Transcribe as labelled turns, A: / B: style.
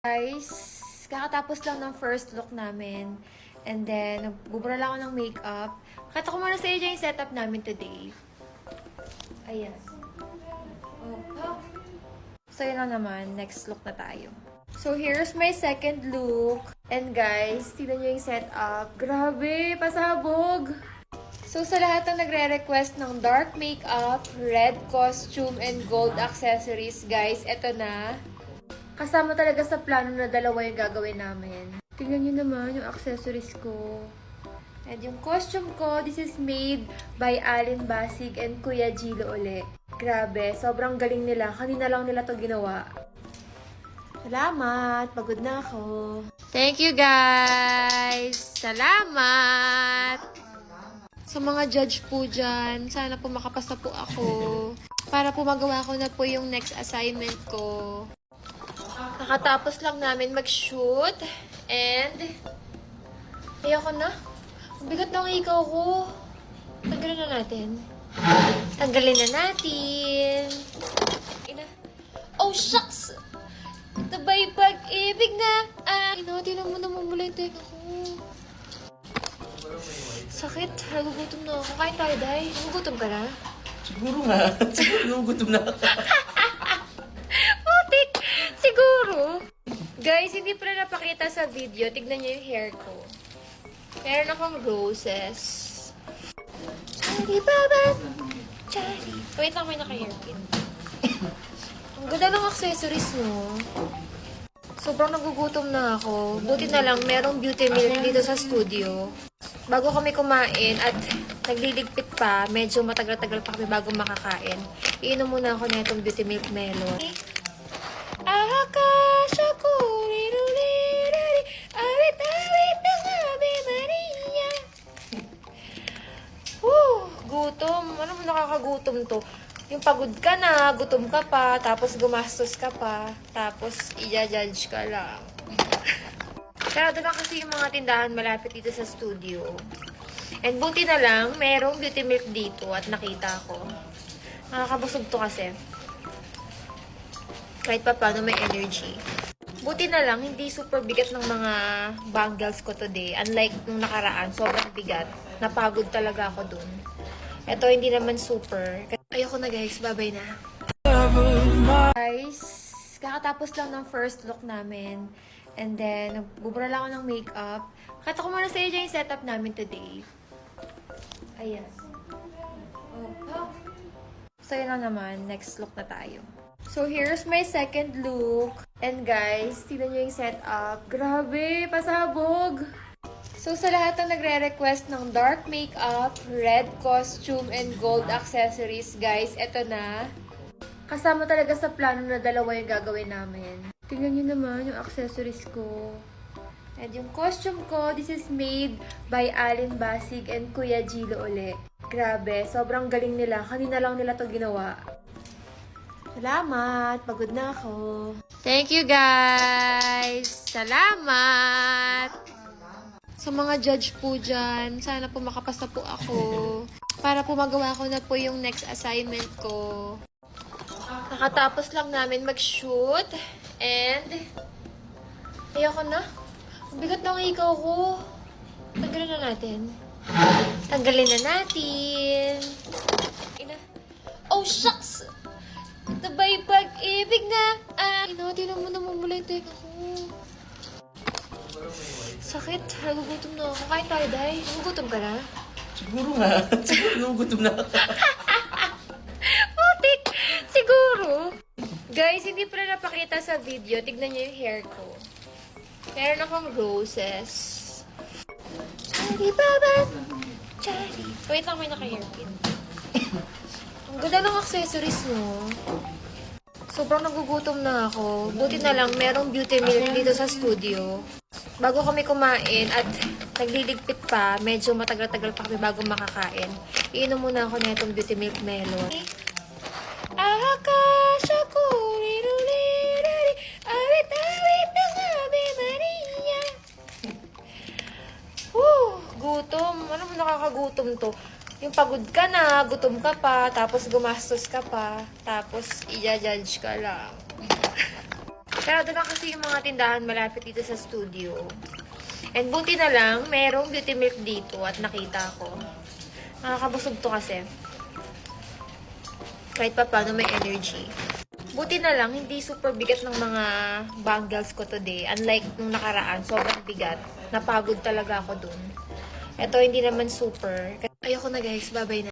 A: Guys, kakatapos lang ng first look namin. And then, nagbubura lang ako ng makeup. Kata ko muna sa inyo yung setup namin today. Ayan. Oh. So, yun lang naman. Next look na tayo. So, here's my second look. And guys, tignan nyo yung setup. Grabe, pasabog! So, sa lahat ng nagre-request ng dark makeup, red costume, and gold accessories, guys, eto na. Kasama talaga sa plano na dalawa yung gagawin namin. Tingnan nyo naman yung accessories ko. And yung costume ko, this is made by Alin Basig and Kuya Gilo uli. Grabe, sobrang galing nila. Kanina lang nila to ginawa. Salamat! Pagod na ako. Thank you guys! Salamat! Sa mga judge po dyan, sana po makapasa po ako. Para po magawa ko na po yung next assignment ko. Kakatapos lang namin mag-shoot. And, ayoko na. Ang bigat ng ikaw ko. Tanggalin na natin. Tanggalin na natin. Ina. Oh, shucks! Ito ba'y pag-ibig na? Tinan mo namumula yung teka ko. Sakit. Nagugutom na ako. Kain tayo, Day. Nagugutom ka na?
B: Siguro nga. Siguro nagugutom na ako.
A: Putik! Siguro. Guys, hindi pala napakita sa video. Tignan niyo yung hair ko. Meron akong roses. Charlie Baba! Charlie. Wait lang, may naka-hairpin. Ang ganda ng accessories, no? Sobrang nagugutom na ako. Buti na lang, merong beauty milk dito sa studio. Bago kami kumain at nagliligpit pa, medyo matagal-tagal pa kami bago makakain. Iinom muna ako na itong beauty milk melon. Akasha ko, rirulirari, awit-awit ng Ave Maria. Gutom. Ano mo nakakagutom to? Yung pagod ka na, gutom ka pa, tapos gumastos ka pa, tapos i-judge ka lang. Sarado na kasi yung mga tindahan malapit dito sa studio. And buti na lang, merong beauty milk dito at nakita ko. Nakakabusog to kasi. Kahit pa paano may energy. Buti na lang, hindi super bigat ng mga bangles ko today. Unlike nung nakaraan, sobrang bigat. Napagod talaga ako dun. Ito, hindi naman super. Ayoko na guys, bye-bye na. Guys, kakatapos lang ng first look namin. And then, nagbubura lang ako ng makeup. Kata ko muna sa inyo yung setup namin today. Ayan. Oh. So, yun lang naman. Next look na tayo. So, here's my second look. And guys, tignan nyo yung setup. Grabe, pasabog! So, sa lahat ng nagre-request ng dark makeup, red costume, and gold accessories, guys, eto na. Kasama talaga sa plano na dalawa yung gagawin namin. Tingnan nyo naman yung accessories ko. And yung costume ko, this is made by Alin Basig and Kuya Gilo uli. Grabe, sobrang galing nila. Kanina lang nila to ginawa. Salamat! Pagod na ako. Thank you guys! Salamat! Sa mga judge po dyan, sana po makapasa po ako. Para po magawa ko na po yung next assignment ko. Nakatapos lang namin mag-shoot. And, ayoko na. Ang bigat ng ikaw ko. Tanggalin na natin. Tanggalin na natin. Ina. Oh, shucks! Ito ba'y pag-ibig na? Tinan mo namumula yung teka ko. Sakit. Nagugutom na ako. Kain tayo, Day. Nagugutom ka na?
B: Siguro nga. Siguro nagugutom na ako.
A: Putik! Siguro. Guys, hindi pala napakita sa video. Tignan niyo yung hair ko. Meron akong roses. Charlie Baba! Charlie. Wait lang, may naka-hairpin. Ang ganda ng accessories, no? Sobrang nagugutom na ako. Buti na lang, merong beauty milk dito sa studio. Bago kami kumain at nagliligpit pa, medyo matagal-tagal pa kami bago makakain. Iinom muna ako na itong beauty milk melon. Akasha ko, rirulirari, awit-awit ng Ave Maria. Gutom. Ano mo nakakagutom to? Yung pagod ka na, gutom ka pa, tapos gumastos ka pa, tapos i-judge ka lang. Sarado na kasi yung mga tindahan malapit dito sa studio. And buti na lang, merong beauty milk dito at nakita ko. Nakakabusog to kasi. Kahit pa paano may energy. Buti na lang, hindi super bigat ng mga bangles ko today. Unlike nung nakaraan, sobrang bigat. Napagod talaga ako dun. Ito, hindi naman super. Ayoko na guys, bye-bye na.